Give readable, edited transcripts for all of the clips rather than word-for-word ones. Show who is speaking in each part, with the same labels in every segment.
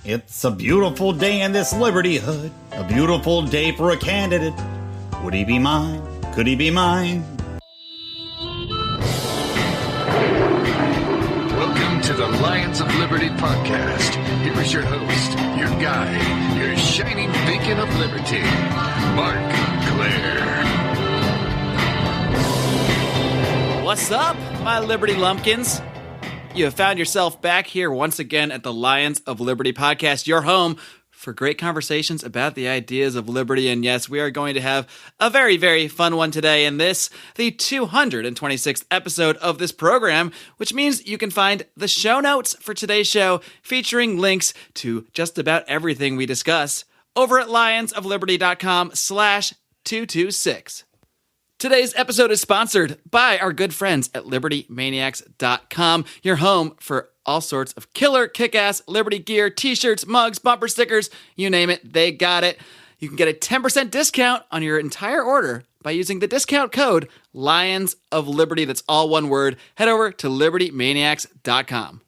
Speaker 1: It's a beautiful day in this LibertyHood, a beautiful day for a candidate. Would he be mine? Could he be mine?
Speaker 2: Welcome to the Lions of Liberty podcast. Here is your host, your guide, your shining beacon of liberty, Mark Claire.
Speaker 3: What's up, my Liberty Lumpkins? You have found yourself back here once again at the Lions of Liberty podcast, your home for great conversations about the ideas of liberty. And yes, we are going to have a very, very fun one today in this, the 226th episode of this program, which means you can find the show notes for today's show featuring links to just about everything we discuss over at lionsofliberty.com/226. Today's episode is sponsored by our good friends at LibertyManiacs.com, your home for all sorts of killer, kick-ass Liberty gear, t-shirts, mugs, bumper stickers, you name it, they got it. You can get a 10% discount on your entire order by using the discount code Lions of Liberty. That's all one word. Head over to LibertyManiacs.com.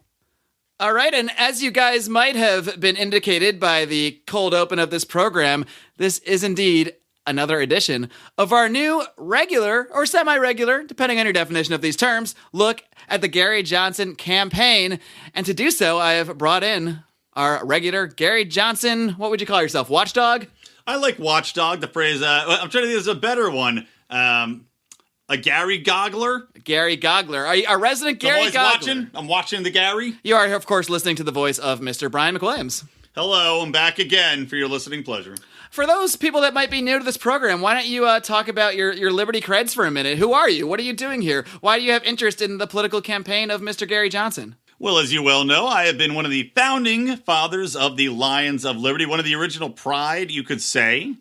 Speaker 3: All right, and as you guys might have been indicated by the cold open of this program, this is indeed another edition of our new regular or semi-regular, depending on your definition of these terms, look at the Gary Johnson campaign. And to do so, I have brought in our regular Gary Johnson, what would you call yourself, watchdog?
Speaker 1: I like watchdog, the phrase. I'm trying to think there's a better one. A Gary Goggler?
Speaker 3: Gary Goggler. Are you a resident Gary Goggler?
Speaker 1: I'm watching the Gary.
Speaker 3: You are, of course, listening to the voice of Mr. Brian McWilliams.
Speaker 1: Hello, I'm back again for your listening pleasure.
Speaker 3: For those people that might be new to this program, why don't you talk about your Liberty creds for a minute? Who are you? What are you doing here? Why do you have interest in the political campaign of Mr. Gary Johnson?
Speaker 1: Well, as you well know, I have been one of the founding fathers of the Lions of Liberty, one of the original pride, you could say.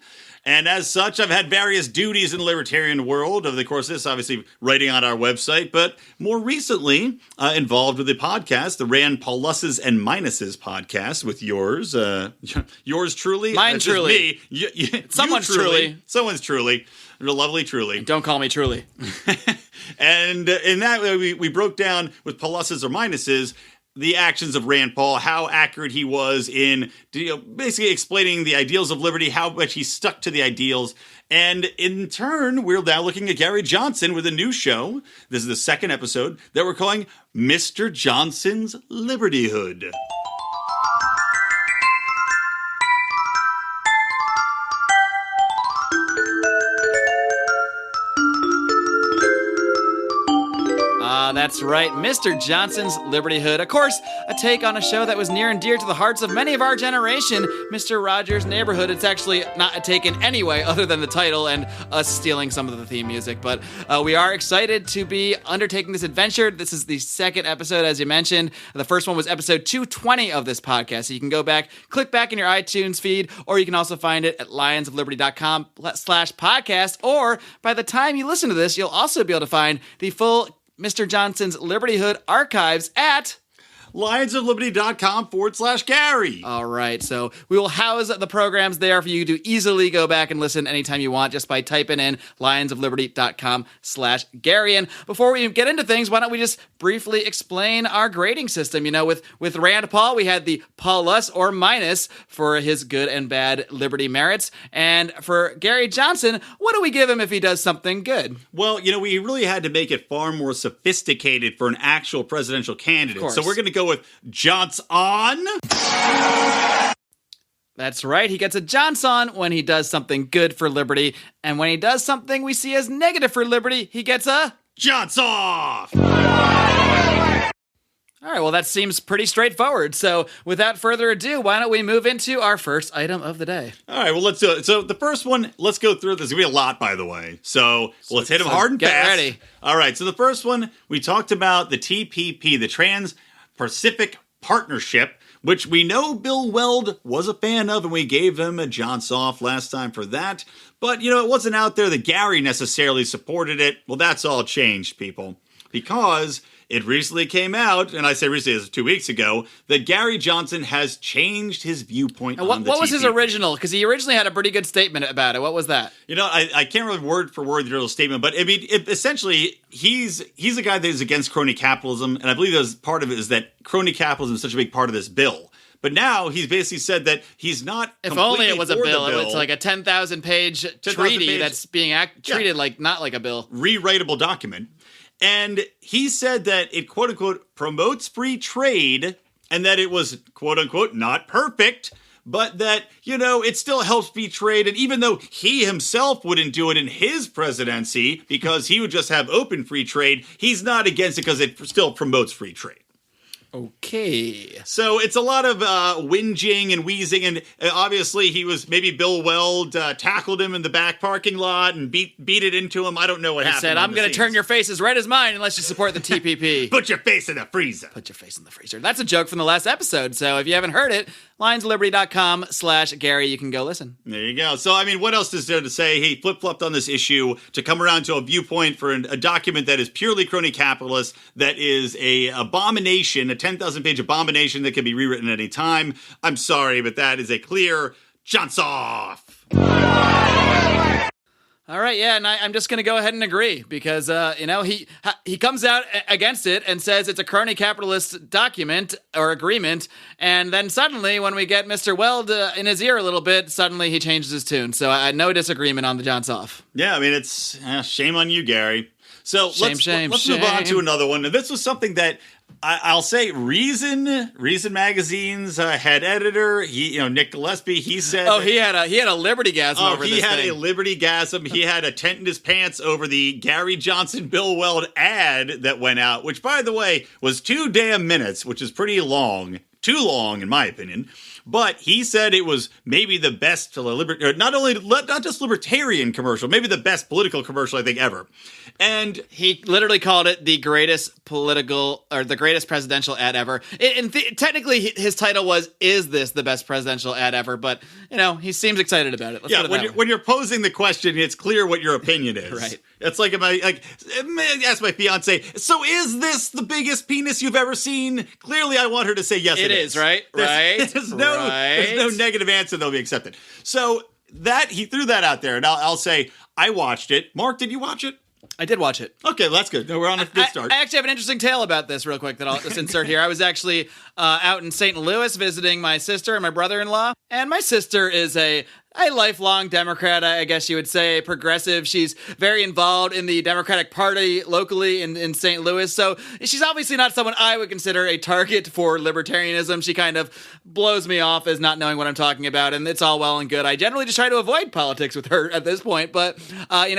Speaker 1: And as such, I've had various duties in the libertarian world over the course of this, obviously writing on our website, but more recently involved with the podcast, the Rand Pauluses and Minuses podcast with yours truly.
Speaker 3: Mine truly.
Speaker 1: Someone's truly. Someone's truly. The lovely Truly.
Speaker 3: Don't call me Truly.
Speaker 1: And in that way, we broke down with Pauluses or Minuses the actions of Rand Paul, how accurate he was in basically explaining the ideals of liberty, how much he stuck to the ideals. And in turn, we're now looking at Gary Johnson with a new show. This is the second episode that we're calling Mr. Johnson's LibertyHood.
Speaker 3: That's right, Mr. Johnson's LibertyHood. Of course, a take on a show that was near and dear to the hearts of many of our generation, Mr. Rogers' Neighborhood. It's actually not a take in any way other than the title and us stealing some of the theme music. But we are excited to be undertaking this adventure. This is the second episode, as you mentioned. The first one was episode 220 of this podcast. So you can go back, click back in your iTunes feed, or you can also find it at lionsofliberty.com/podcast. Or by the time you listen to this, you'll also be able to find the full Mr. Johnson's LibertyHood archives at
Speaker 1: lionsofliberty.com/Gary.
Speaker 3: All right, so we will house the programs there for you to easily go back and listen anytime you want just by typing in lionsofliberty.com/Gary. And before we get into things, why don't we just briefly explain our grading system? You know, with Rand Paul, we had the Paulus or minus for his good and bad liberty merits. And for Gary Johnson, what do we give him if he does something good?
Speaker 1: Well, we really had to make it far more sophisticated for an actual presidential candidate. So we're going to go with Johnson.
Speaker 3: That's right. He gets a Johnson when he does something good for liberty. And when he does something we see as negative for liberty, he gets a
Speaker 1: JohnsOFFs.
Speaker 3: All right, well, that seems pretty straightforward. So without further ado, why don't we move into our first item of the day?
Speaker 1: All right, well, let's do it. So the first one, let's go through. There's going to be a lot, by the way. So let's hit them hard and fast.
Speaker 3: Get ready.
Speaker 1: All right, so the first one, we talked about the TPP, the Trans-Pacific Partnership, which we know Bill Weld was a fan of, and we gave him a JohnsOFF last time for that. But, it wasn't out there that Gary necessarily supported it. Well, that's all changed, people. Because it recently came out, and I say recently as 2 weeks ago, that Gary Johnson has changed his viewpoint on the TPP.
Speaker 3: What was his original? Because he originally had a pretty good statement about it. What was that?
Speaker 1: I can't really word for word the original statement, but essentially, he's a guy that is against crony capitalism, and I believe that part of it is that crony capitalism is such a big part of this bill. But now he's basically said that he's not.
Speaker 3: If only it was a
Speaker 1: for the
Speaker 3: bill. It's like a 10,000-page treaty that's being treated like not like a bill.
Speaker 1: Rewritable document. And he said that it, quote unquote, promotes free trade and that it was, quote unquote, not perfect, but that, it still helps free trade. And even though he himself wouldn't do it in his presidency because he would just have open free trade, he's not against it because it still promotes free trade.
Speaker 3: Okay.
Speaker 1: So it's a lot of whinging and wheezing, and obviously maybe Bill Weld tackled him in the back parking lot and beat it into him. I don't know what happened.
Speaker 3: He said, I'm going to turn your face as red as mine unless you support the TPP.
Speaker 1: Put your face in the freezer.
Speaker 3: Put your face in the freezer. That's a joke from the last episode, so if you haven't heard it, lionsliberty.com/Gary, you can go listen.
Speaker 1: There you go. So, what else is there to say? He flip-flopped on this issue to come around to a viewpoint for a document that is purely crony capitalist, that is a abomination, a 10,000-page abomination that can be rewritten at any time. I'm sorry, but that is a clear JohnsOFF.
Speaker 3: All right, yeah, and I'm just going to go ahead and agree because, he comes out against it and says it's a crony capitalist document or agreement, and then suddenly when we get Mr. Weld in his ear a little bit, suddenly he changes his tune. So I had no disagreement on the JohnsOFF.
Speaker 1: Yeah, it's shame on you, Gary. So let's move on to another one. And this was something that I'll say Reason Magazine's head editor, Nick Gillespie, he said...
Speaker 3: Oh, he had a Liberty-gasm over this thing.
Speaker 1: He had a Liberty-gasm. He had a tent in his pants over the Gary Johnson, Bill Weld ad that went out, which, by the way, was 2 damn minutes, which is pretty long. Too long, in my opinion. But he said it was maybe the best, not just libertarian commercial, maybe the best political commercial I think ever. And
Speaker 3: he literally called it the greatest presidential ad ever. Technically, his title was, "Is this the best presidential ad ever?" But he seems excited about it. Let's put it
Speaker 1: when you're posing the question, it's clear what your opinion is.
Speaker 3: Right.
Speaker 1: It's like ask my fiance. So, is this the biggest penis you've ever seen? Clearly, I want her to say yes. It is,
Speaker 3: right?
Speaker 1: There's no negative answer that'll be accepted. So he threw that out there, and I'll say I watched it. Mark, did you watch it?
Speaker 3: I did watch it.
Speaker 1: Okay, that's good. No, we're on a good start.
Speaker 3: I actually have an interesting tale about this real quick that I'll just insert here. I was actually out in St. Louis visiting my sister and my brother-in-law, and my sister is a lifelong Democrat, I guess you would say, progressive. She's very involved in the Democratic Party locally in St. Louis. So she's obviously not someone I would consider a target for libertarianism. She kind of blows me off as not knowing what I'm talking about, and it's all well and good. I generally just try to avoid politics with her at this point. But,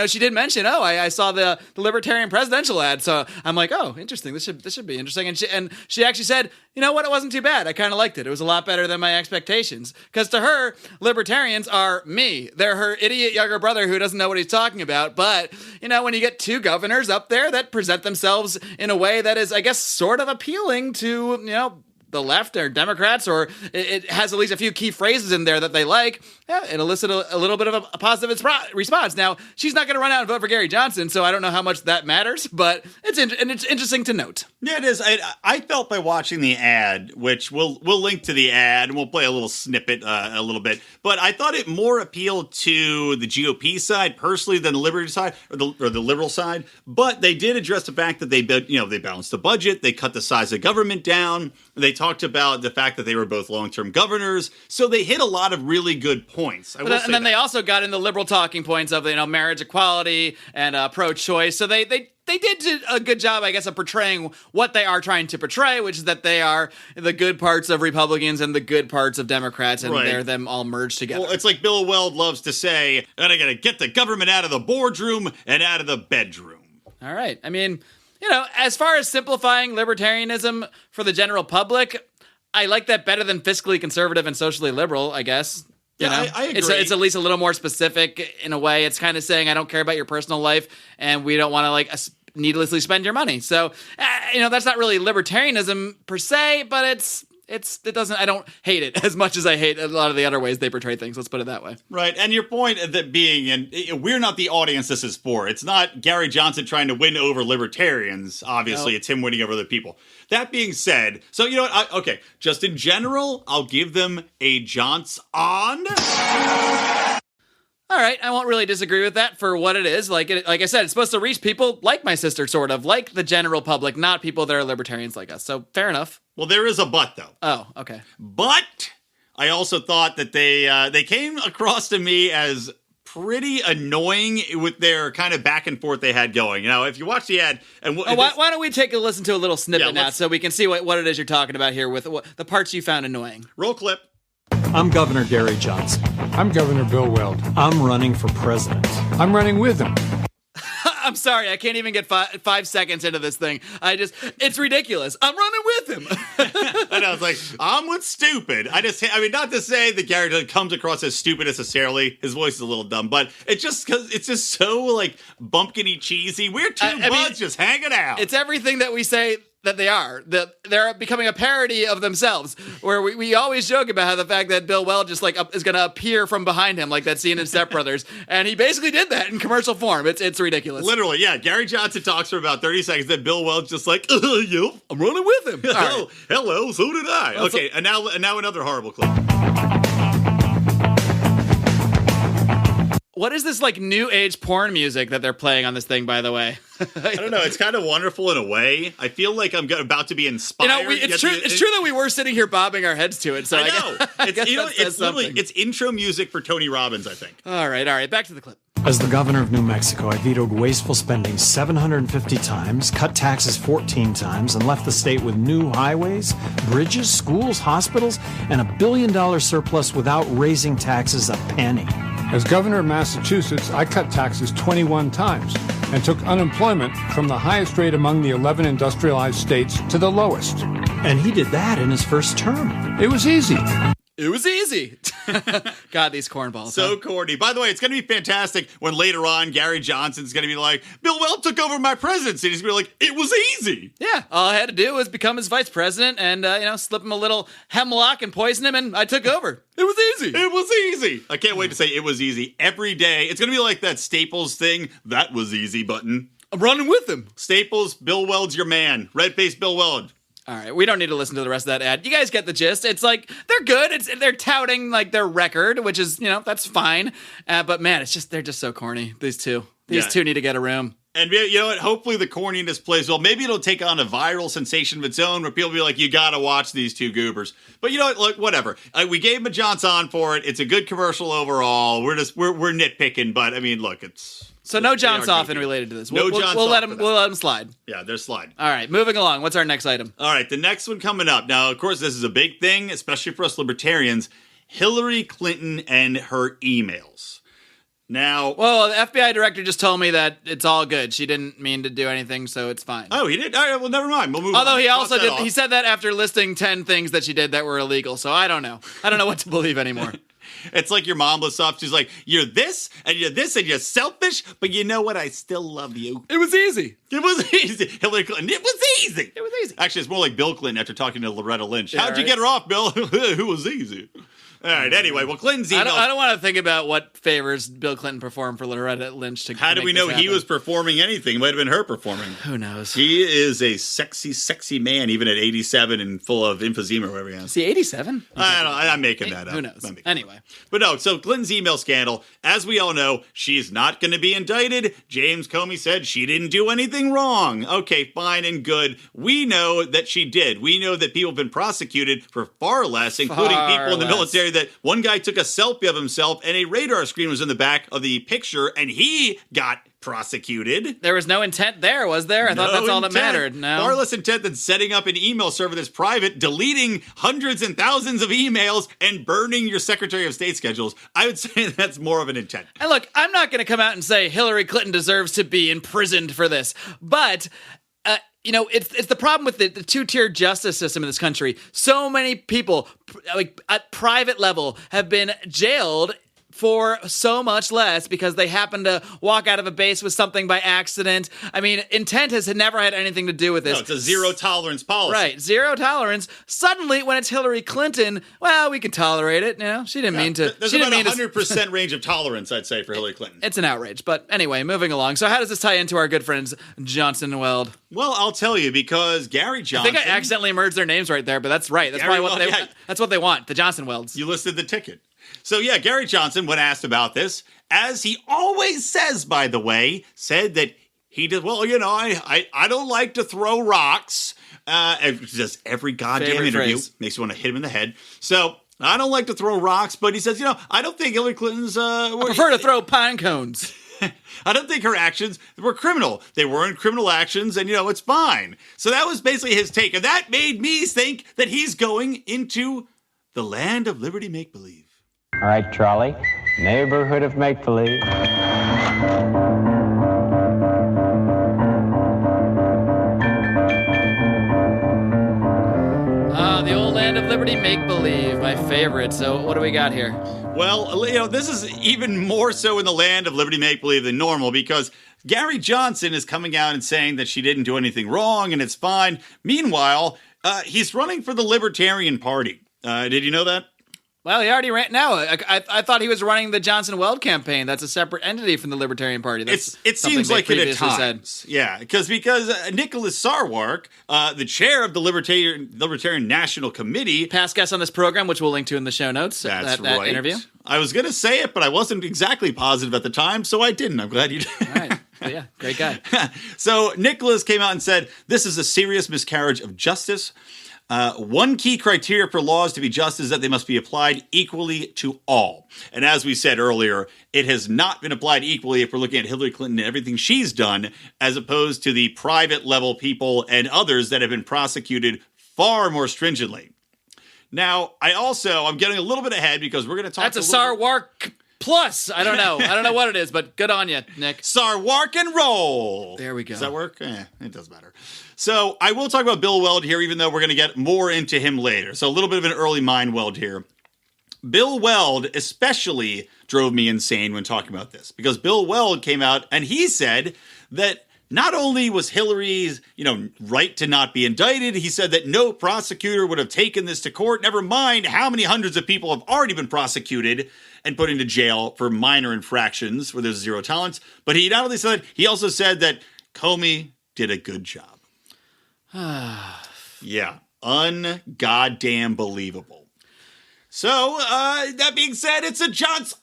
Speaker 3: she did mention, I saw the Libertarian presidential ad. So I'm like, oh, interesting. This should be interesting. And she actually said, you know what? It wasn't too bad. I kind of liked it. It was a lot better than my expectations. Because to her, libertarians are me. They're her idiot younger brother who doesn't know what he's talking about. But, when you get two governors up there that present themselves in a way that is, I guess, sort of appealing to, the left or Democrats, or it has at least a few key phrases in there that they like, it elicit a little bit of a positive response. Now, she's not going to run out and vote for Gary Johnson, so I don't know how much that matters, but it's interesting to note.
Speaker 1: Yeah, it is. I felt by watching the ad, which we'll link to the ad, and we'll play a little snippet a little bit, but I thought it more appealed to the GOP side personally than the Liberty side or the liberal side, but they did address the fact that they balanced the budget, they cut the size of government down, they talked about the fact that they were both long-term governors, so they hit a lot of really good points. And then
Speaker 3: they also got in the liberal talking points of marriage equality and pro-choice. So they did a good job, I guess, of portraying what they are trying to portray, which is that they are the good parts of Republicans and the good parts of Democrats, and they're them all merged together.
Speaker 1: Well, it's like Bill Weld loves to say, and I got to get the government out of the boardroom and out of the bedroom.
Speaker 3: All right. As far as simplifying libertarianism for the general public, I like that better than fiscally conservative and socially liberal, I guess.
Speaker 1: I agree.
Speaker 3: It's at least a little more specific in a way. It's kind of saying, I don't care about your personal life, and we don't want to needlessly spend your money. So, that's not really libertarianism per se, but it doesn't, I don't hate it as much as I hate a lot of the other ways they portray things. Let's put it that way.
Speaker 1: Right. And your point that being, and we're not the audience this is for. It's not Gary Johnson trying to win over libertarians. Obviously, It's him winning over other people. That being said, so you know what? Just in general, I'll give them a Johnson.
Speaker 3: All right, I won't really disagree with that for what it is. Like I said, it's supposed to reach people like my sister, sort of, like the general public, not people that are libertarians like us. So fair enough.
Speaker 1: Well, there is a but, though.
Speaker 3: Oh, okay.
Speaker 1: But I also thought that they came across to me as pretty annoying with their kind of back and forth they had going. You know, if you watch the ad, and
Speaker 3: why don't we take a listen to a little snippet now so we can see what it is you're talking about here with the parts you found annoying.
Speaker 1: Roll clip.
Speaker 4: I'm Governor Gary Johnson.
Speaker 5: I'm Governor Bill Weld.
Speaker 4: I'm running for president.
Speaker 5: I'm running with him.
Speaker 3: I'm sorry, I can't even get 5 seconds into this thing. It's ridiculous. I'm running with him.
Speaker 1: And I was like, I'm with stupid. Not to say that Gary comes across as stupid necessarily. His voice is a little dumb, but it's just so like bumpkiny cheesy. We're two buds just hanging out.
Speaker 3: It's everything that we say that they are. They're becoming a parody of themselves, where we always joke about how the fact that Bill Weld just is going to appear from behind him like that scene in Step Brothers, and he basically did that in commercial form. It's ridiculous.
Speaker 1: Literally, yeah. Gary Johnson talks for about 30 seconds, then Bill Weld's just like, yep,
Speaker 3: I'm running with him.
Speaker 1: Oh, hello, so did I. Okay, and now another horrible clip.
Speaker 3: What is this like new age porn music that they're playing on this thing, by the way?
Speaker 1: I don't know. It's kind of wonderful in a way. I feel like I'm about to be inspired.
Speaker 3: It's true that we were sitting here bobbing our heads to it. So I know.
Speaker 1: It's intro music for Tony Robbins, I think.
Speaker 3: All right. Back to the clip.
Speaker 4: As the governor of New Mexico, I vetoed wasteful spending 750 times, cut taxes 14 times, and left the state with new highways, bridges, schools, hospitals, and $1 billion surplus without raising taxes a penny.
Speaker 5: As governor of Massachusetts, I cut taxes 21 times and took unemployment from the highest rate among the 11 industrialized states to the lowest.
Speaker 4: And he did that in his first term.
Speaker 5: It was easy.
Speaker 3: It was easy. God, these cornballs.
Speaker 1: So corny. By the way, it's going to be fantastic when later on Gary Johnson's going to be like, Bill Weld took over my presidency. He's going to be like, it was easy.
Speaker 3: Yeah, all I had to do was become his vice president and, slip him a little hemlock and poison him, and I took over. It was easy.
Speaker 1: It was easy. I can't wait to say it was easy every day. It's going to be like that Staples thing, that was easy button.
Speaker 3: I'm running with him.
Speaker 1: Staples, Bill Weld's your man. Red-faced Bill Weld.
Speaker 3: All right, we don't need to listen to the rest of that ad. You guys get the gist. It's like, they're good. They're touting like their record, which is, that's fine. But man, they're just so corny. These two need to get a room.
Speaker 1: And you know what? Hopefully the corniness plays well. Maybe it'll take on a viral sensation of its own where people will be like, you got to watch these two goobers. But you know what? Look, whatever. We gave him a Johnson for it. It's a good commercial overall. We're nitpicking, but I mean, look, it's...
Speaker 3: So no JohnsOFFs related to this. We'll let him slide.
Speaker 1: Yeah, they're slide.
Speaker 3: All right, moving along. What's our next item?
Speaker 1: All right, the next one coming up. Now, of course, this is a big thing, especially for us libertarians. Hillary Clinton and her emails. Now...
Speaker 3: Well, the FBI director just told me that it's all good. She didn't mean to do anything, so it's fine.
Speaker 1: Oh, he did? All right, well, never mind. We'll move on.
Speaker 3: Although he also did... He said that after listing 10 things that she did that were illegal, so I don't know. I don't know what to believe anymore.
Speaker 1: It's like your mom lists off. She's like, you're this, and you're selfish, but you know what? I still love you.
Speaker 3: It was easy.
Speaker 1: It was easy. Hillary Clinton, it was easy.
Speaker 3: It was easy.
Speaker 1: Actually, it's more like Bill Clinton after talking to Loretta Lynch. Yeah, how'd you get her off, Bill? It was easy. All right, anyway, well, Clinton's email...
Speaker 3: I don't want to think about what favors Bill Clinton performed for Loretta Lynch to
Speaker 1: How do we know he was performing anything? It might have been her performing.
Speaker 3: Who knows?
Speaker 1: He is a sexy, sexy man, even at 87 and full of emphysema or whatever he has.
Speaker 3: Is he 87?
Speaker 1: I'm making that up.
Speaker 3: Who knows? Anyway.
Speaker 1: But no, so Clinton's email scandal, as we all know, she's not going to be indicted. James Comey said she didn't do anything wrong. Okay, fine and good. We know that she did. We know that people have been prosecuted for far less, including people in the military, that one guy took a selfie of himself and a radar screen was in the back of the picture and he got prosecuted.
Speaker 3: There was no intent there, was there? I thought that's all that mattered. No.
Speaker 1: Far less intent than setting up an email server that's private, deleting hundreds and thousands of emails, and burning your Secretary of State schedules. I would say that's more of an intent.
Speaker 3: And look, I'm not going to come out and say Hillary Clinton deserves to be imprisoned for this, but... it's the problem with the two-tier justice system in this country. So many people, like at private level, have been jailed for so much less because they happen to walk out of a base with something by accident. I mean, intent has never had anything to do with this.
Speaker 1: No, it's a zero-tolerance policy.
Speaker 3: Right, zero tolerance. Suddenly, when it's Hillary Clinton, well, we can tolerate it. She didn't mean to.
Speaker 1: There's about 100% range of tolerance, I'd say, for Hillary Clinton.
Speaker 3: It's an outrage. But anyway, moving along. So how does this tie into our good friends Johnson and Weld?
Speaker 1: Well, I'll tell you, because Gary Johnson...
Speaker 3: I think I accidentally merged their names right there, but that's right. That's
Speaker 1: Gary,
Speaker 3: probably that's what they want, the Johnson Welds.
Speaker 1: You listed the ticket. So yeah, Gary Johnson, when asked about this, as he always says, by the way, said that he did, well, I don't like to throw rocks. Just every goddamn
Speaker 3: Favorite
Speaker 1: interview
Speaker 3: phrase.
Speaker 1: makes you want to hit him in the head. So I don't like to throw rocks, but he says, I don't think Hillary Clinton's...
Speaker 3: I prefer to throw pine cones.
Speaker 1: I don't think her actions were criminal. They weren't criminal actions, and, it's fine. So that was basically his take. And that made me think that he's going into the land of liberty make-believe.
Speaker 6: All right, Charlie. Neighborhood of make-believe.
Speaker 3: The old land of liberty make-believe, my favorite. So what do we got here?
Speaker 1: Well, this is even more so in the land of liberty make-believe than normal, because Gary Johnson is coming out and saying that she didn't do anything wrong and it's fine. Meanwhile, he's running for the Libertarian Party. Did you know that?
Speaker 3: Well, he already ran. No, I thought he was running the Johnson Weld campaign. That's a separate entity from the Libertarian Party.
Speaker 1: It seems like it at times. Yeah, because Nicholas Sarwark, the chair of the Libertarian National Committee,
Speaker 3: past guest on this program, which we'll link to in the show notes.
Speaker 1: That's
Speaker 3: that
Speaker 1: right.
Speaker 3: Interview.
Speaker 1: I was going to say it, but I wasn't exactly positive at the time, so I didn't. I'm glad you did.
Speaker 3: All right. But yeah, great guy.
Speaker 1: So Nicholas came out and said, this is a serious miscarriage of justice. One key criteria for laws to be just is that they must be applied equally to all. And as we said earlier, it has not been applied equally if we're looking at Hillary Clinton and everything she's done, as opposed to the private level people and others that have been prosecuted far more stringently. Now, I'm getting a little bit ahead because we're going to talk.
Speaker 3: That's a Sarwark plus. I don't know. I don't know what it is, but good on you, Nick.
Speaker 1: Sarwark and roll.
Speaker 3: There we go.
Speaker 1: Does that work? It does matter. So I will talk about Bill Weld here, even though we're going to get more into him later. So a little bit of an early mind weld here. Bill Weld especially drove me insane when talking about this, because Bill Weld came out and he said that not only was Hillary's, right to not be indicted, he said that no prosecutor would have taken this to court. Never mind how many hundreds of people have already been prosecuted and put into jail for minor infractions where there's zero tolerance. But he not only said that, he also said that Comey did a good job. Yeah, ungoddamn believable. So, that being said, it's a JohnsOFF!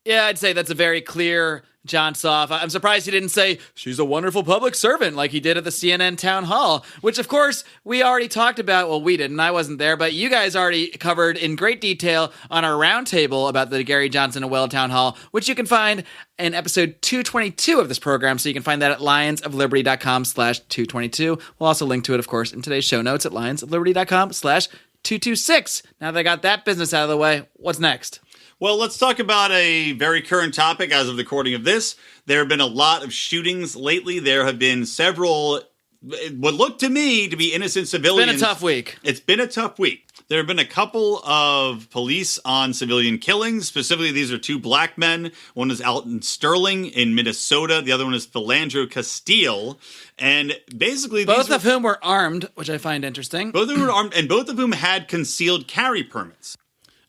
Speaker 3: Yeah, I'd say that's a very clear JohnsOFF. I'm surprised he didn't say, she's a wonderful public servant, like he did at the CNN town hall, which, of course, we already talked about. Well, we didn't. I wasn't there, but you guys already covered in great detail on our roundtable about the Gary Johnson and Weld town hall, which you can find in episode 222 of this program. So you can find that at lionsofliberty.com/222. We'll also link to it, of course, in today's show notes at lionsofliberty.com/226. Now that I got that business out of the way, what's next?
Speaker 1: Well, let's talk about a very current topic as of the recording of this. There have been a lot of shootings lately. There have been several, what looked to me to be innocent civilians.
Speaker 3: It's been a tough week.
Speaker 1: It's been a tough week. There have been a couple of police on civilian killings. Specifically, these are two black men. One is Alton Sterling in Minnesota. The other one is Philandro Castile. And basically,
Speaker 3: both of whom were armed, which I find interesting.
Speaker 1: Both of whom were armed, and both of whom had concealed carry permits.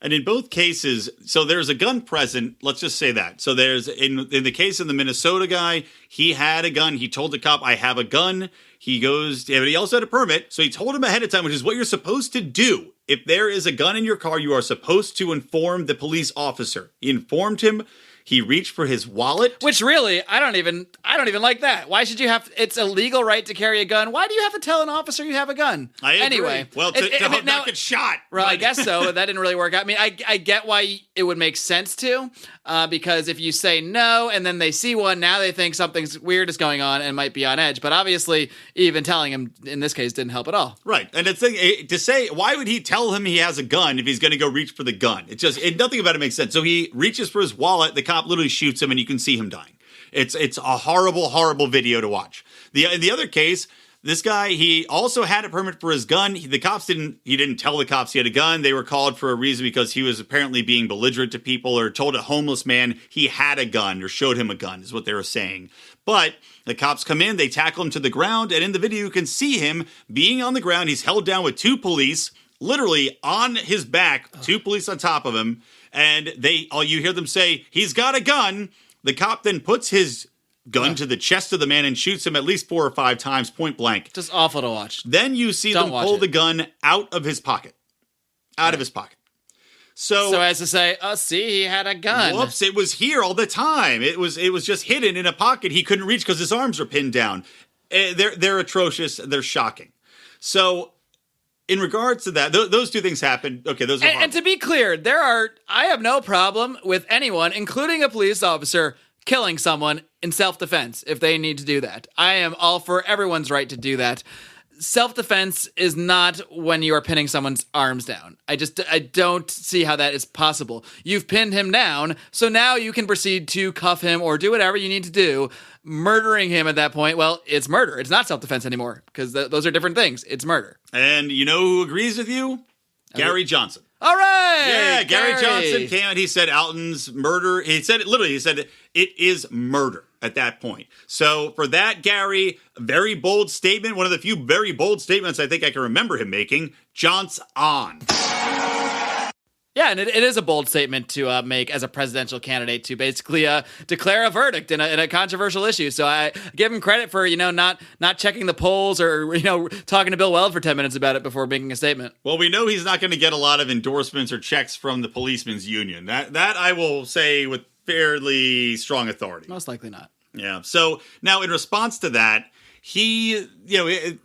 Speaker 1: And in both cases, so there's a gun present, let's just say that. So there's, in the case of the Minnesota guy, he had a gun. He told the cop, I have a gun. He goes, but he also had a permit. So he told him ahead of time, which is what you're supposed to do. If there is a gun in your car, you are supposed to inform the police officer. He informed him. He reached for his wallet.
Speaker 3: Which really, I don't even like that. Why should you have, it's a legal right to carry a gun. Why do you have to tell an officer you have a gun?
Speaker 1: I agree.
Speaker 3: Anyway.
Speaker 1: Well, to not get shot.
Speaker 3: Well, I guess so, but that didn't really work out. I mean, I get why it would make sense to, because if you say no and then they see one, now they think something's weird is going on and might be on edge. But obviously, even telling him in this case didn't help at all.
Speaker 1: Right. And it's to say, why would he tell him he has a gun if he's going to go reach for the gun? Nothing about it makes sense. So he reaches for his wallet. The cop literally shoots him and you can see him dying. It's a horrible, horrible video to watch. The other case, this guy, he also had a permit for his gun. He didn't tell the cops he had a gun. They were called for a reason because he was apparently being belligerent to people, or told a homeless man he had a gun or showed him a gun is what they were saying. But the cops come in, they tackle him to the ground, and in the video you can see him being on the ground. He's held down with two police, literally on his back, two police on top of him, and you hear them say, he's got a gun. The cop then puts his gun to the chest of the man and shoots him at least 4 or 5 times point blank.
Speaker 3: Just awful to watch.
Speaker 1: Then you see them pull the gun out of his pocket. Out of his pocket. So
Speaker 3: as to say, oh, see, he had a gun.
Speaker 1: Whoops, it was here all the time. It was just hidden in a pocket he couldn't reach because his arms are pinned down. They're atrocious. They're shocking. So in regards to that, those two things happened. Okay, those are horrible.
Speaker 3: And to be clear, I have no problem with anyone, including a police officer, killing someone in self-defense if they need to do that. I am all for everyone's right to do that. Self-defense is not when you are pinning someone's arms down. I don't see how that is possible. You've pinned him down, so now you can proceed to cuff him or do whatever you need to do. Murdering him at that point, well, it's murder. It's not self-defense anymore because those are different things. It's murder.
Speaker 1: And you know who agrees with you? Gary Johnson.
Speaker 3: All right!
Speaker 1: Yeah, Gary Johnson came out. He said Alton's murder. He said it is murder at that point. So for that, Gary, very bold statement. One of the few very bold statements I think I can remember him making. John's on.
Speaker 3: Yeah, and it is a bold statement to make as a presidential candidate to basically declare a verdict in a controversial issue. So I give him credit for, not checking the polls or, talking to Bill Weld for 10 minutes about it before making a statement.
Speaker 1: Well, we know he's not going to get a lot of endorsements or checks from the policemen's union. That I will say with fairly strong authority.
Speaker 3: Most likely not.
Speaker 1: Yeah. So now in response to that, he,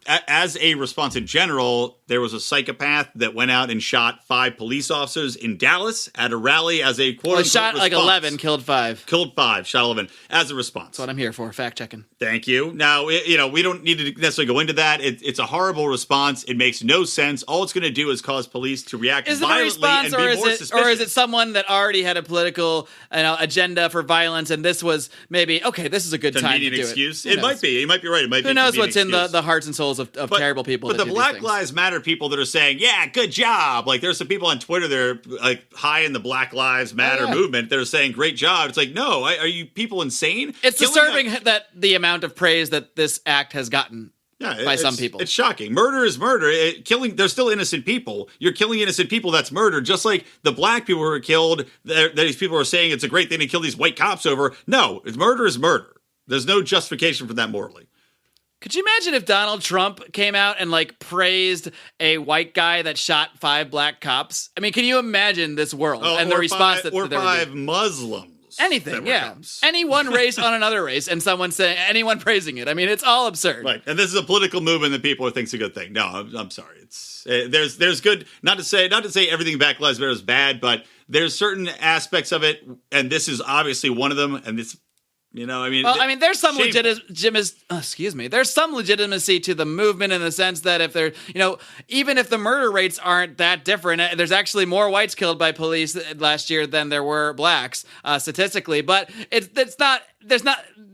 Speaker 1: as a response in general, there was a psychopath that went out and shot 5 police officers in Dallas at a rally as a quote-unquote
Speaker 3: shot
Speaker 1: response.
Speaker 3: 11, killed 5.
Speaker 1: Killed 5, shot 11 as a response.
Speaker 3: That's what I'm here for, fact-checking.
Speaker 1: Thank you. Now, we don't need to necessarily go into that. It's a horrible response. It makes no sense. All it's going to do is cause police to react violently and be more suspicious.
Speaker 3: Or is it someone that already had a political agenda for violence, and this was maybe, okay, this is a good time to do
Speaker 1: excuse?
Speaker 3: It
Speaker 1: Might be. You might be right. It might be.
Speaker 3: Who knows what's in the hearts and souls of terrible people?
Speaker 1: But the Black Lives Matter people that are saying, yeah, good job. Like, there's some people on Twitter that are like high in the Black Lives Matter movement that are saying, great job. It's like, no, are you people insane?
Speaker 3: It's disturbing that the amount of praise that this act has gotten. By some people.
Speaker 1: It's shocking. Murder is murder. They're still innocent people. You're killing innocent people, that's murder. Just like the black people who were killed, these people are saying it's a great thing to kill these white cops over. No, murder is murder. There's no justification for that morally.
Speaker 3: Could you imagine if Donald Trump came out and praised a white guy that shot 5 black cops? I mean, can you imagine this world and the response that there would be?
Speaker 1: Or 5 Muslims.
Speaker 3: Anything, yeah. Cops. Any one race on another race, and someone saying anyone praising it. I mean, it's all absurd.
Speaker 1: Right, and this is a political movement that people think's a good thing. No, I'm sorry. It's there's good. Not to say everything Black Lives Matter is bad, but there's certain aspects of it, and this is obviously one of them. And it's there's some There's some legitimacy to the movement in the sense that if they're, even if the murder rates aren't that different, there's actually more whites killed by police last year than there were blacks statistically. But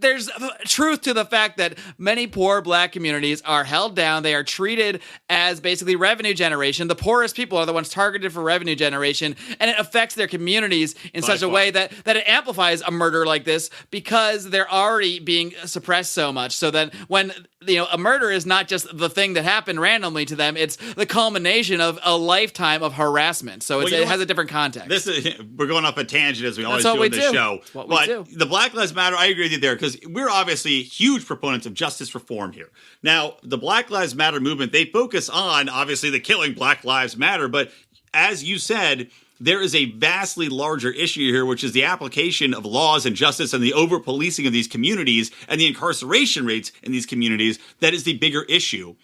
Speaker 1: there's truth to the fact that many poor black communities are held down. They are treated as basically revenue generation. The poorest people are the ones targeted for revenue generation, and it affects their communities in such a way that it amplifies a murder like this because they're already being suppressed so much. So that when a murder is not just the thing that happened randomly to them, it's the culmination of a lifetime of harassment. So it has a different context. We're going off a tangent as we always do in this show. But the Black Lives Matter, I agree with you there, because we're obviously huge proponents of justice reform here. Now, the Black Lives Matter movement, they focus on, obviously, the killing Black Lives Matter, but as you said, there is a vastly larger issue here, which is the application of laws and justice and the over-policing of these communities and the incarceration rates in these communities. That is the bigger issue.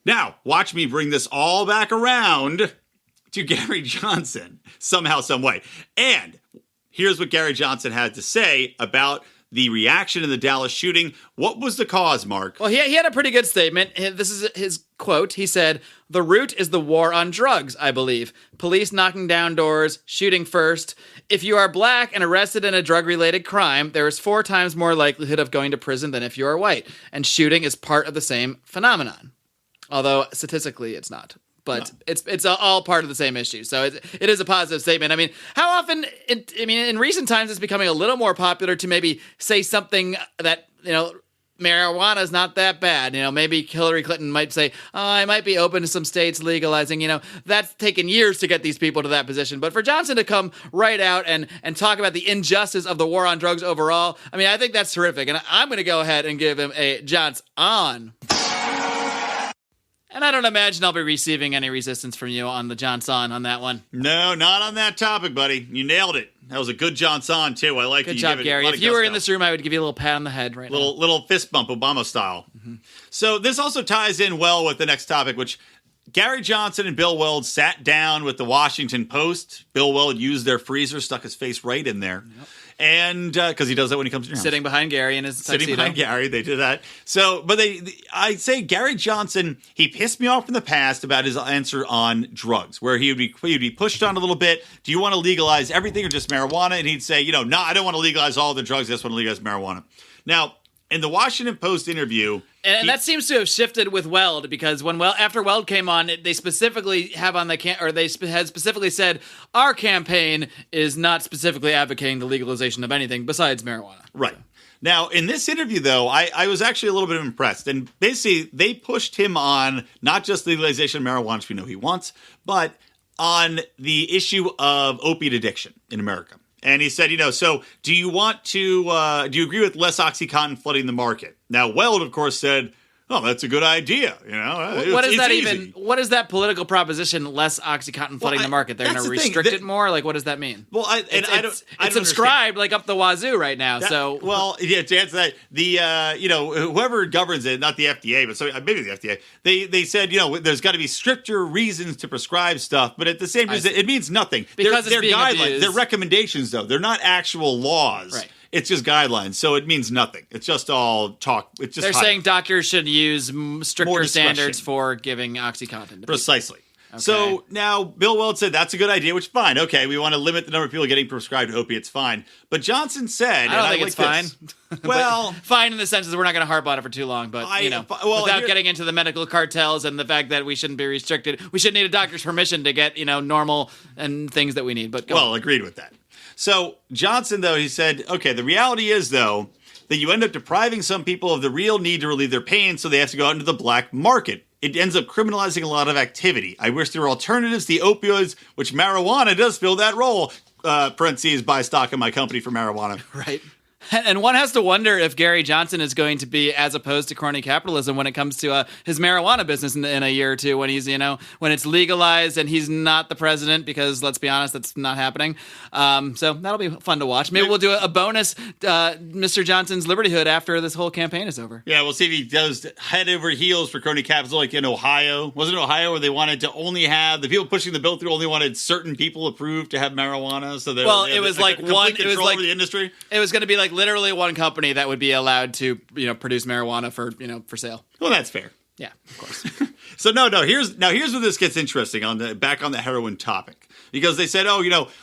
Speaker 1: Now, watch me bring this all back around to Gary Johnson, somehow, some way. And here's what Gary Johnson had to say about the reaction in the Dallas shooting. What was the cause, Mark?
Speaker 3: Well, he had a pretty good statement. This is his quote. He said, "The root is the war on drugs, I believe. Police knocking down doors, shooting first. If you are black and arrested in a drug-related crime, there is 4 times more likelihood of going to prison than if you are white. And shooting is part of the same phenomenon. Although, statistically, it's not. But it's all part of the same issue. So it is a positive statement. I mean, how often, in recent times, it's becoming a little more popular to maybe say something that, marijuana's not that bad. Maybe Hillary Clinton might say, I might be open to some states legalizing. That's taken years to get these people to that position. But for Johnson to come right out and talk about the injustice of the war on drugs overall, I think that's terrific. And I'm going to go ahead and give him a Johnson on. And I don't imagine I'll be receiving any resistance from you on the Johnson on that one.
Speaker 1: No, not on that topic, buddy. You nailed it. That was a good Johnson, too. I like it.
Speaker 3: Good job, Gary. If you were in this room, I would give you a little pat on the head right now.
Speaker 1: Little fist bump, Obama style. Mm-hmm. So this also ties in well with the next topic, which Gary Johnson and Bill Weld sat down with the Washington Post. Bill Weld used their freezer, stuck his face right in there. Yep. And because he does that when he comes to your house.
Speaker 3: Sitting behind Gary in his tuxedo.
Speaker 1: Sitting behind Gary, they did that. So, but I say Gary Johnson, he pissed me off in the past about his answer on drugs, where he would be pushed on a little bit. Do you want to legalize everything or just marijuana? And he'd say, no, I don't want to legalize all the drugs. I just want to legalize marijuana. Now, in the Washington Post interview,
Speaker 3: and that seems to have shifted with Weld, because after Weld came on, they specifically have on the had specifically said our campaign is not specifically advocating the legalization of anything besides marijuana.
Speaker 1: Right. Now, in this interview, though, I was actually a little bit impressed. And basically, they pushed him on not just legalization of marijuana, which we know he wants, but on the issue of opiate addiction in America. And he said, so do you agree with less OxyContin flooding the market? Now, Weld, of course, said, oh, that's a good idea.
Speaker 3: What is that political proposition, less OxyContin flooding the market? They're going to restrict it more? Like, what does that mean?
Speaker 1: Well, it's
Speaker 3: subscribed like up the wazoo right now. To
Speaker 1: answer that, whoever governs it, not the FDA, but maybe the FDA, they said, there's got to be stricter reasons to prescribe stuff, but at the same reason, it means nothing.
Speaker 3: Because
Speaker 1: they're guidelines.
Speaker 3: Abused.
Speaker 1: They're recommendations, though. They're not actual laws.
Speaker 3: Right.
Speaker 1: It's just guidelines, so it means nothing. It's just all talk. It's just
Speaker 3: they're saying doctors should use stricter standards for giving OxyContin.
Speaker 1: Precisely.
Speaker 3: Okay.
Speaker 1: So now Bill Weld said that's a good idea, which is fine. Okay, we want to limit the number of people getting prescribed opiates. Fine. But Johnson said,
Speaker 3: I don't think it's fine.
Speaker 1: Well,
Speaker 3: fine in the sense that we're not going to harp on it for too long, but without getting into the medical cartels and the fact that we shouldn't be restricted, we shouldn't need a doctor's permission to get normal and things that we need. But
Speaker 1: agreed with that. So Johnson, though, he said, okay, the reality is, though, that you end up depriving some people of the real need to relieve their pain, so they have to go out into the black market. It ends up criminalizing a lot of activity. I wish there were alternatives to the opioids, which marijuana does fill that role. Parentheses, buy stock in my company for marijuana.
Speaker 3: Right. And one has to wonder if Gary Johnson is going to be as opposed to crony capitalism when it comes to his marijuana business in a year or two, when he's, when it's legalized and he's not the president, because let's be honest, that's not happening. So that'll be fun to watch. Maybe we'll do a bonus Mr. Johnson's LibertyHood after this whole campaign is over.
Speaker 1: Yeah, we'll see if he does head over heels for crony capitalism, like in Ohio. Wasn't it Ohio where they wanted to only have the people pushing the bill through only wanted certain people approved to have marijuana? So
Speaker 3: it was like one. It was like
Speaker 1: over the industry.
Speaker 3: It was going to be like literally one company that would be allowed to, produce marijuana for sale.
Speaker 1: Well, that's fair.
Speaker 3: Yeah, of course.
Speaker 1: So here's where this gets interesting back on the heroin topic, because they said,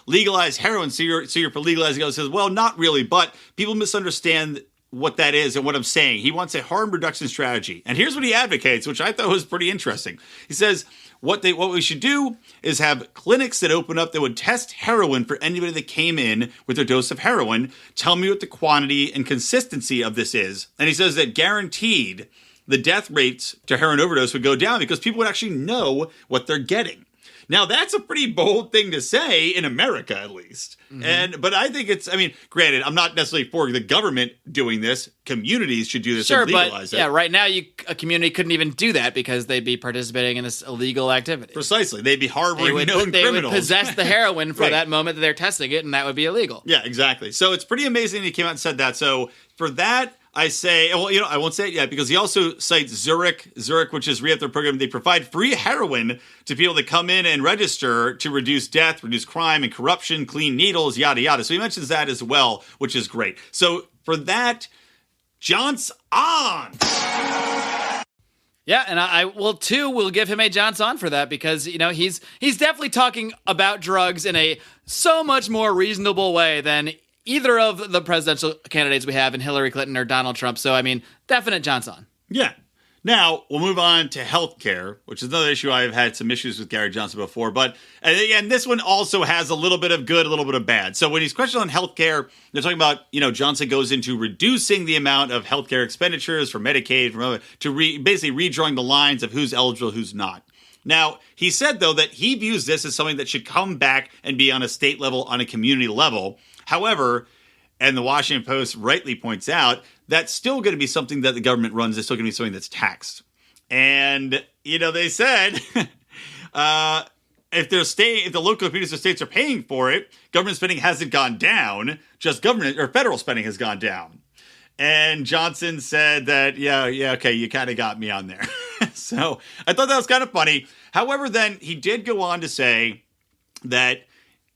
Speaker 1: legalize heroin, so you're for legalizing it. It says, well, not really, but people misunderstand what that is and what I'm saying. He wants a harm reduction strategy, and here's what he advocates, which I thought was pretty interesting. He says, what we should do is have clinics that open up that would test heroin for anybody that came in with their dose of heroin. Tell me what the quantity and consistency of this is. And he says that guaranteed the death rates to heroin overdose would go down because people would actually know what they're getting. Now, that's a pretty bold thing to say in America, at least. Mm-hmm. But I think granted, I'm not necessarily for the government doing this. Communities should do this and legalize it.
Speaker 3: Yeah, right now a community couldn't even do that because they'd be participating in this illegal activity.
Speaker 1: Precisely. They'd be harboring known criminals.
Speaker 3: They would possess the heroin for that moment that they're testing it, and that would be illegal.
Speaker 1: Yeah, exactly. So it's pretty amazing he came out and said that. So for that, I say, I won't say it yet because he also cites Zurich, which is rehab program. They provide free heroin to people that come in and register to reduce death, reduce crime and corruption, clean needles, yada, yada. So he mentions that as well, which is great. So for that, Johnson on.
Speaker 3: Yeah, and I will too. We'll give him a Johnson for that because he's definitely talking about drugs in a so much more reasonable way than either of the presidential candidates we have in Hillary Clinton or Donald Trump. So, definite Johnson.
Speaker 1: Yeah. Now, we'll move on to healthcare, which is another issue I've had some issues with Gary Johnson before. But, and this one also has a little bit of good, a little bit of bad. So when he's questioned on healthcare, they're talking about, Johnson goes into reducing the amount of healthcare expenditures for Medicaid, basically redrawing the lines of who's eligible, who's not. Now, he said, though, that he views this as something that should come back and be on a state level, on a community level. However, and the Washington Post rightly points out, that's still going to be something that the government runs. It's still going to be something that's taxed. And, they said, if the local communities or states are paying for it, government spending hasn't gone down, just government or federal spending has gone down. And Johnson said that, yeah, okay, you kind of got me on there. So I thought that was kind of funny. However, then he did go on to say that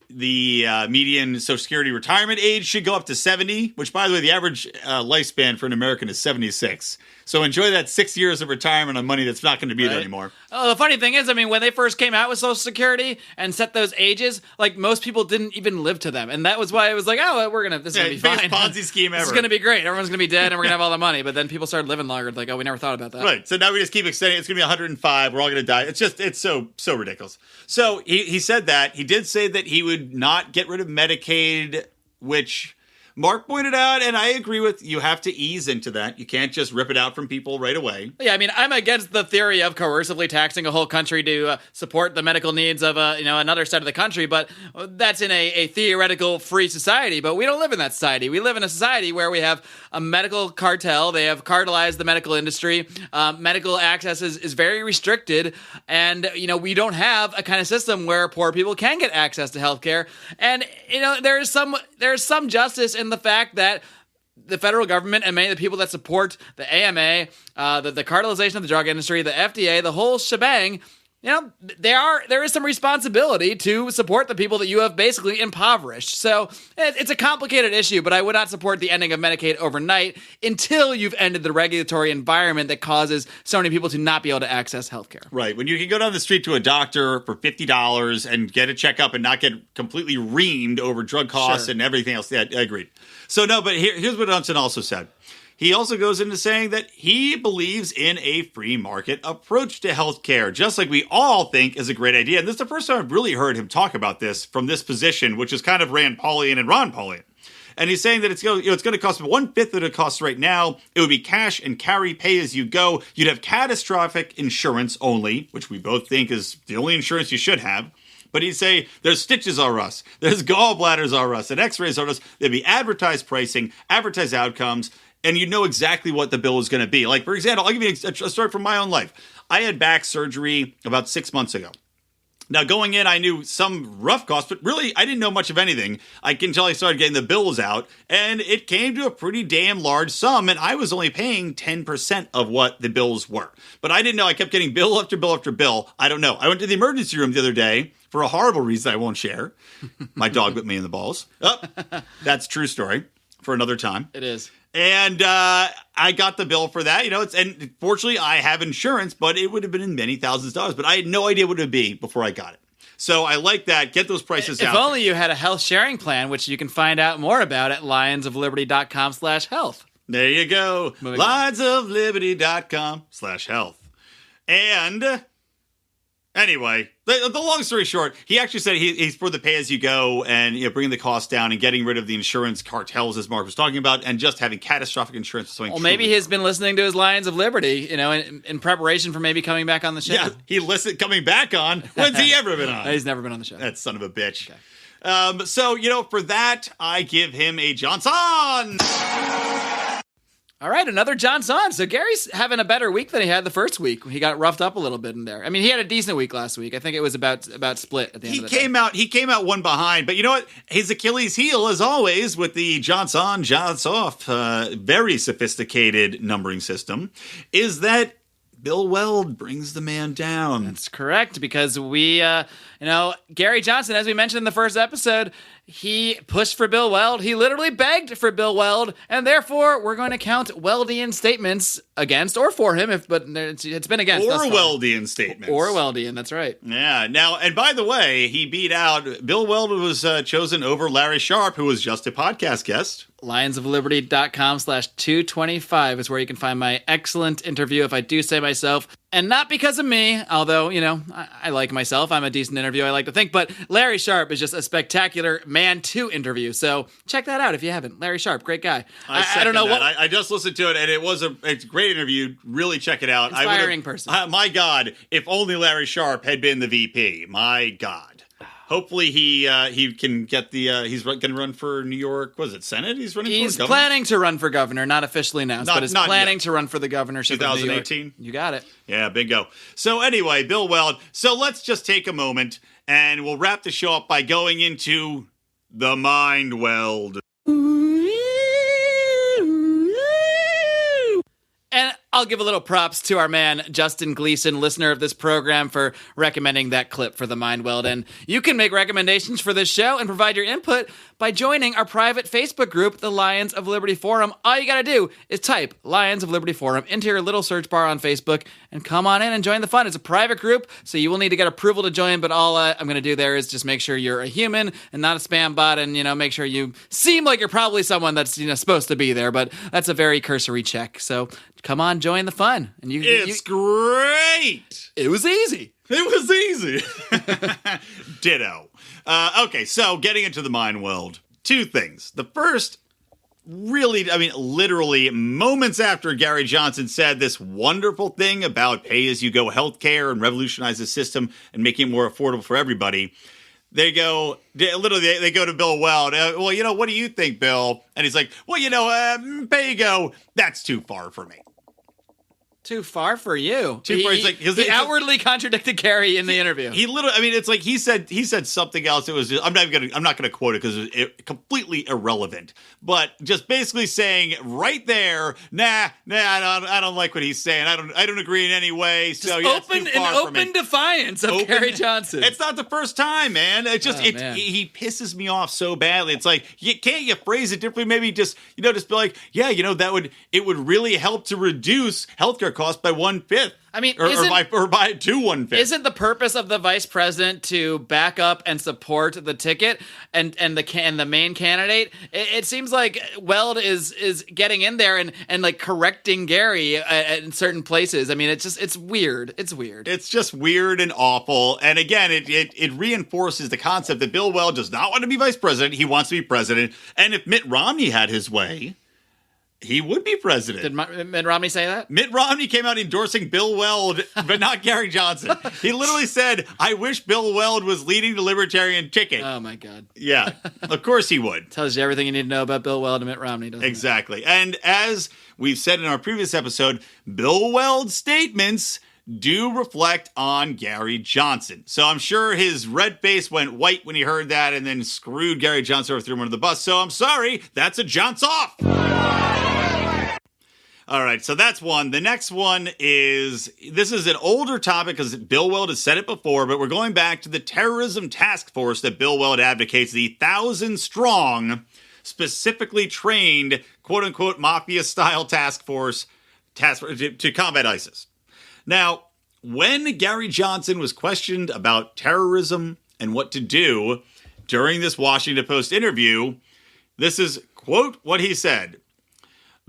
Speaker 1: the median Social Security retirement age should go up to 70, which, by the way, the average lifespan for an American is 76. So enjoy that 6 years of retirement on money that's not going to be there anymore.
Speaker 3: Oh, the funny thing is, when they first came out with Social Security and set those ages, most people didn't even live to them. And that was why it was like, oh, this is going to be fine.
Speaker 1: Best Ponzi scheme ever.
Speaker 3: This is going to be great. Everyone's going to be dead and we're going to have all the money. But then people started living longer. Like, oh, we never thought about that.
Speaker 1: Right. So now we just keep extending. It's going to be 105. We're all going to die. It's so ridiculous. So he said that. He did say that he would not get rid of Medicaid, which Mark pointed out, and I agree with, you have to ease into that. You can't just rip it out from people right away.
Speaker 3: Yeah, I'm against the theory of coercively taxing a whole country to support the medical needs of another side of the country, but that's in a theoretical free society. But we don't live in that society. We live in a society where we have a medical cartel. They have cartelized the medical industry. Medical access is very restricted, and we don't have a kind of system where poor people can get access to healthcare. And there is some justice in the fact that the federal government and many of the people that support the AMA, the cartelization of the drug industry, the FDA, the whole shebang, there is some responsibility to support the people that you have basically impoverished. So it's a complicated issue, but I would not support the ending of Medicaid overnight until you've ended the regulatory environment that causes so many people to not be able to access healthcare. Right.
Speaker 1: When you can go down the street to a doctor for $50 and get a checkup and not get completely reamed over drug costs and everything else. Yeah, I agree. So no, but here's what Johnson also said. He also goes into saying that he believes in a free market approach to healthcare, just like we all think is a great idea. And this is the first time I've really heard him talk about this from this position, which is kind of Rand Paulusian and Ron Paulusian. And he's saying that it's going to cost 1/5 of the cost right now. It would be cash and carry, pay as you go. You'd have catastrophic insurance only, which we both think is the only insurance you should have. But he'd say there's stitches are us, there's gallbladders are us, and x-rays are us. There'd be advertised pricing, advertised outcomes, and you know exactly what the bill is going to be. Like, for example, I'll give you a story from my own life. I had back surgery about 6 months ago. Now, going in, I knew some rough costs, but really, I didn't know much of anything. Until I started getting the bills out, and it came to a pretty damn large sum, and I was only paying 10% of what the bills were. But I didn't know. I kept getting bill after bill after bill. I don't know. I went to the emergency room the other day for a horrible reason I won't share. My dog bit me in the balls. Oh, that's a true story for another time.
Speaker 3: It is.
Speaker 1: And I got the bill for that, and fortunately I have insurance, but it would have been in many thousands of dollars, but I had no idea what it would be before I got it. So I like that. Get those prices out.
Speaker 3: If only you had a health sharing plan, which you can find out more about at lionsofliberty.com/health.
Speaker 1: There you go. Lionsofliberty.com/health. And anyway, the long story short, he actually said he's for the pay-as-you-go and bringing the cost down and getting rid of the insurance cartels, as Mark was talking about, and just having catastrophic insurance.
Speaker 3: Well, maybe he's been listening to his Lions of Liberty, in preparation for maybe coming back on the show.
Speaker 1: Yeah, he listened coming back on. When's he ever been on?
Speaker 3: He's never been on the show.
Speaker 1: That son of a bitch. Okay. So, for that, I give him a Johnson.
Speaker 3: All right, another Johnson. So Gary's having a better week than he had the first week. He got roughed up a little bit in there. He had a decent week last week. I think it was about split at the end of the day.
Speaker 1: He came out one behind, but you know what? His Achilles heel, as always, with the JohnsOFFs, very sophisticated numbering system, is that Bill Weld brings the man down.
Speaker 3: That's correct, because we, Gary Johnson, as we mentioned in the first episode, he pushed for Bill Weld. He literally begged for Bill Weld, and therefore we're going to count Weldian statements against or for him. But it's been against.
Speaker 1: Or Weldian statements.
Speaker 3: Or Weldian, that's right.
Speaker 1: Yeah. Now, and by the way, he beat out Bill Weld was chosen over Larry Sharpe, who was just a podcast guest
Speaker 3: lionsofliberty.com/225 is where you can find my excellent interview, if I do say myself. And not because of me, although, I like myself. I'm a decent interview, I like to think. But Larry Sharpe is just a spectacular man to interview. So check that out if you haven't. Larry Sharpe, great guy.
Speaker 1: I don't know what. I just listened to it, and it's a great interview. Really check it out.
Speaker 3: Inspiring person.
Speaker 1: My God, if only Larry Sharpe had been the VP. My God. Hopefully he can get the he's going to run for New York. Was it Senate? He's running.
Speaker 3: He's
Speaker 1: for
Speaker 3: planning to run for governor, not officially announced, but is planning
Speaker 1: yet.
Speaker 3: To run for the governorship.
Speaker 1: 2018.
Speaker 3: You got it.
Speaker 1: Yeah, bingo. So anyway, Bill Weld. So let's just take a moment and we'll wrap the show up by going into the mind weld.
Speaker 3: And I'll give a little props to our man, Justin Gleason, listener of this program, for recommending that clip for the Mind Weld. And you can make recommendations for this show and provide your input by joining our private Facebook group, the Lions of Liberty Forum. All you got to do is type Lions of Liberty Forum into your little search bar on Facebook and come on in and join the fun. It's a private group, so you will need to get approval to join, but all I'm going to do there is just make sure you're a human and not a spam bot, and, make sure you seem like you're probably someone that's, supposed to be there, but that's a very cursory check. So come on, join the fun. And
Speaker 1: It's great.
Speaker 3: It was easy.
Speaker 1: It was easy. Ditto. Okay, so getting into the mind weld. Two things. The first, literally moments after Gary Johnson said this wonderful thing about pay-as-you-go healthcare and revolutionize the system and making it more affordable for everybody, they go to Bill Weld. What do you think, Bill? And he's like, pay-you-go, that's too far for me.
Speaker 3: Too far for you.
Speaker 1: Too far.
Speaker 3: He outwardly contradicted Gary in the interview.
Speaker 1: He literally. It's like he said something else. It was. I'm not gonna quote it because it's completely irrelevant. But just basically saying right there, I don't like what he's saying. I don't agree in any way. So
Speaker 3: open defiance of Gary Johnson.
Speaker 1: It's not the first time, man. It's just he pisses me off so badly. It's like can't you phrase it differently? Maybe just be like, it would really help to reduce healthcare cost by 1/5. Or by 1/5.
Speaker 3: Isn't the purpose of the vice president to back up and support the ticket and the main candidate? It seems like Weld is getting in there and like correcting Gary in certain places. It's weird. It's weird.
Speaker 1: It's just weird and awful. And again, it reinforces the concept that Bill Weld does not want to be vice president. He wants to be president. And if Mitt Romney had his way, he would be president.
Speaker 3: Did Mitt Romney say that?
Speaker 1: Mitt Romney came out endorsing Bill Weld, but not Gary Johnson. He literally said, I wish Bill Weld was leading the Libertarian ticket.
Speaker 3: Oh, my God.
Speaker 1: Yeah, of course he would.
Speaker 3: Tells you everything you need to know about Bill Weld and Mitt Romney, doesn't it?
Speaker 1: Exactly. And as we've said in our previous episode, Bill Weld's statements do reflect on Gary Johnson. So I'm sure his red face went white when he heard that and then screwed Gary Johnson or threw him under the bus. So I'm sorry, that's a JohnsOFF. All right, so that's one. The next one this is an older topic because Bill Weld has said it before, but we're going back to the terrorism task force that Bill Weld advocates, the 1,000-strong, specifically trained, quote-unquote, Mafia-style task force to combat ISIS. Now, when Gary Johnson was questioned about terrorism and what to do during this Washington Post interview, this is, quote, what he said.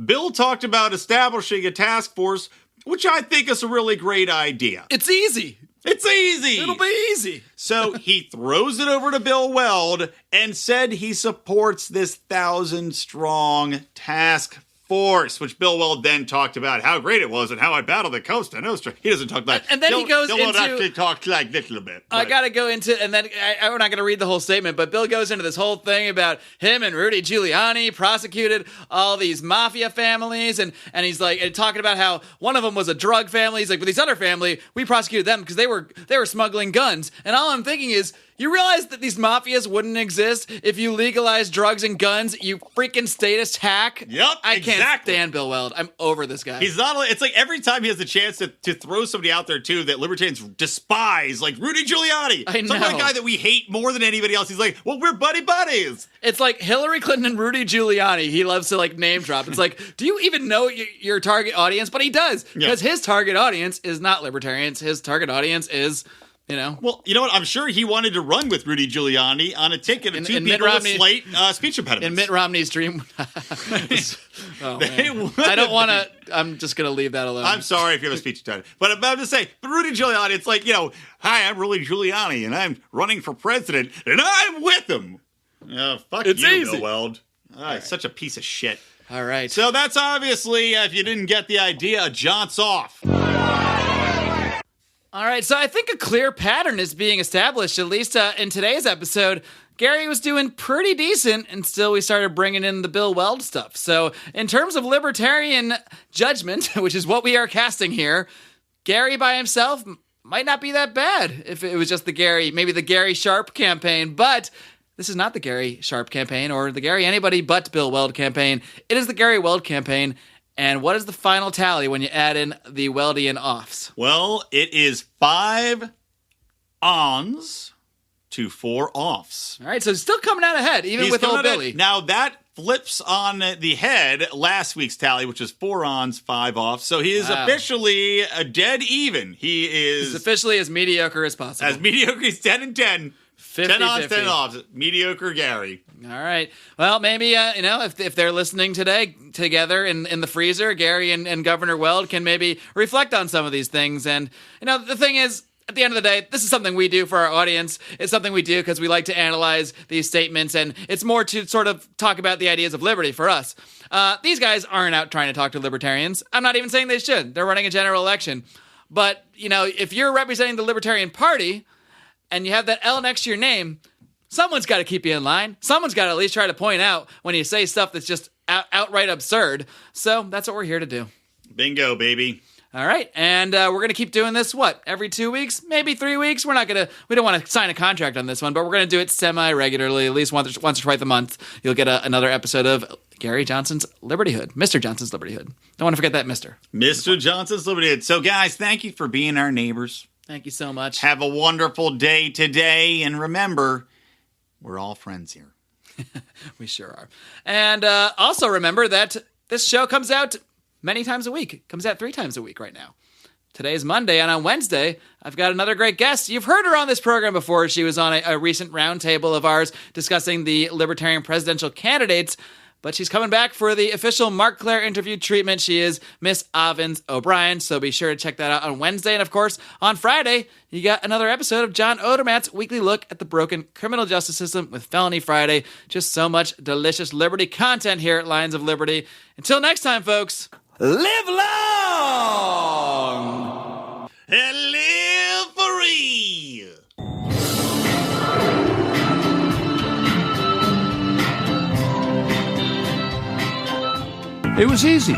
Speaker 1: Bill talked about establishing a task force, which I think is a really great idea.
Speaker 3: It's easy.
Speaker 1: It's easy.
Speaker 3: It'll be easy.
Speaker 1: So he throws it over to Bill Weld and said he supports this 1,000-strong task force, which Bill Weld then talked about how great it was and how I battled the Costa Nostra. He doesn't talk about
Speaker 3: and then he goes
Speaker 1: Bill
Speaker 3: into...
Speaker 1: Weld actually talks like this a little bit.
Speaker 3: I got to go into, and then I'm not going to read the whole statement, but Bill goes into this whole thing about him and Rudy Giuliani prosecuted all these mafia families, and he's like talking about how one of them was a drug family. He's like, but these other family, we prosecuted them because they were smuggling guns. And all I'm thinking is, you realize that these mafias wouldn't exist if you legalized drugs and guns, you freaking statist hack?
Speaker 1: Yep,
Speaker 3: I can't stand Bill Weld. I'm over this guy.
Speaker 1: He's not. It's like every time he has the chance to throw somebody out there too that libertarians despise, like Rudy Giuliani.
Speaker 3: I know.
Speaker 1: Some kind of guy that we hate more than anybody else. He's like, well, we're buddies.
Speaker 3: It's like Hillary Clinton and Rudy Giuliani. He loves to like name drop. It's like, do you even know your target audience? But he does, because his target audience is not libertarians. His target audience is you know?
Speaker 1: Well, you know what? I'm sure he wanted to run with Rudy Giuliani on a ticket of two
Speaker 3: in Mitt
Speaker 1: people with
Speaker 3: Romney-
Speaker 1: slight speech impediments.
Speaker 3: In Mitt Romney's dream. Oh,
Speaker 1: They
Speaker 3: man.
Speaker 1: would
Speaker 3: I don't
Speaker 1: have
Speaker 3: want to. I'm just going to leave that alone.
Speaker 1: I'm sorry if you have a speech impediment. But I'm about to say, but Rudy Giuliani, it's like, hi, I'm Rudy Giuliani, and I'm running for president, and I'm with him. Fuck
Speaker 3: It's
Speaker 1: you,
Speaker 3: easy.
Speaker 1: Bill Weld. Such a piece of shit.
Speaker 3: All right.
Speaker 1: So that's obviously, if you didn't get the idea, JohnsOFFs.
Speaker 3: All right, so I think a clear pattern is being established, at least in today's episode. Gary was doing pretty decent until we started bringing in the Bill Weld stuff. So in terms of libertarian judgment, which is what we are casting here, Gary by himself might not be that bad if it was just maybe the Gary Sharp campaign. But this is not the Gary Sharp campaign or the Gary anybody but Bill Weld campaign. It is the Gary Weld campaign. And what is the final tally when you add in the Weldian offs?
Speaker 1: Well, it is 5 ons to 4 offs.
Speaker 3: All right, so he's still coming out ahead, even with old Billy.
Speaker 1: Now, that flips on the head last week's tally, which is 4 ons, 5 offs. So he is officially a dead even. He's
Speaker 3: officially as mediocre as possible.
Speaker 1: As mediocre. He's 10 and 10.
Speaker 3: 50,
Speaker 1: 10 ons,
Speaker 3: 50.
Speaker 1: 10 offs. Mediocre Gary.
Speaker 3: All right. Well, maybe, if they're listening today together in the freezer, Gary and Governor Weld can maybe reflect on some of these things. And, the thing is, at the end of the day, this is something we do for our audience. It's something we do because we like to analyze these statements, and it's more to sort of talk about the ideas of liberty for us. These guys aren't out trying to talk to libertarians. I'm not even saying they should. They're running a general election. But, if you're representing the Libertarian Party and you have that L next to your name, someone's got to keep you in line. Someone's got to at least try to point out when you say stuff that's just outright absurd. So that's what we're here to do.
Speaker 1: Bingo, baby.
Speaker 3: All right, and we're going to keep doing this, every 2 weeks, maybe 3 weeks? We don't want to sign a contract on this one, but we're going to do it semi-regularly, at least once or twice a month. You'll get another episode of Gary Johnson's LibertyHood, Mr. Johnson's LibertyHood. Don't want to forget that Mr.
Speaker 1: Mr. Johnson's LibertyHood. So, guys, thank you for being our neighbors.
Speaker 3: Thank you so much.
Speaker 1: Have a wonderful day today, and remember, we're all friends here.
Speaker 3: We sure are. And also remember that this show comes out many times a week. It comes out 3 times a week right now. Today is Monday, and on Wednesday, I've got another great guest. You've heard her on this program before. She was on a recent roundtable of ours discussing the Libertarian presidential candidates, but she's coming back for the official Mark Claire interview treatment. She is Miss Avins O'Brien, so be sure to check that out on Wednesday. And, of course, on Friday, you got another episode of John Odermatt's weekly look at the broken criminal justice system with Felony Friday. Just so much delicious Liberty content here at Lions of Liberty. Until next time, folks, live long
Speaker 1: And live free!
Speaker 5: It was easy.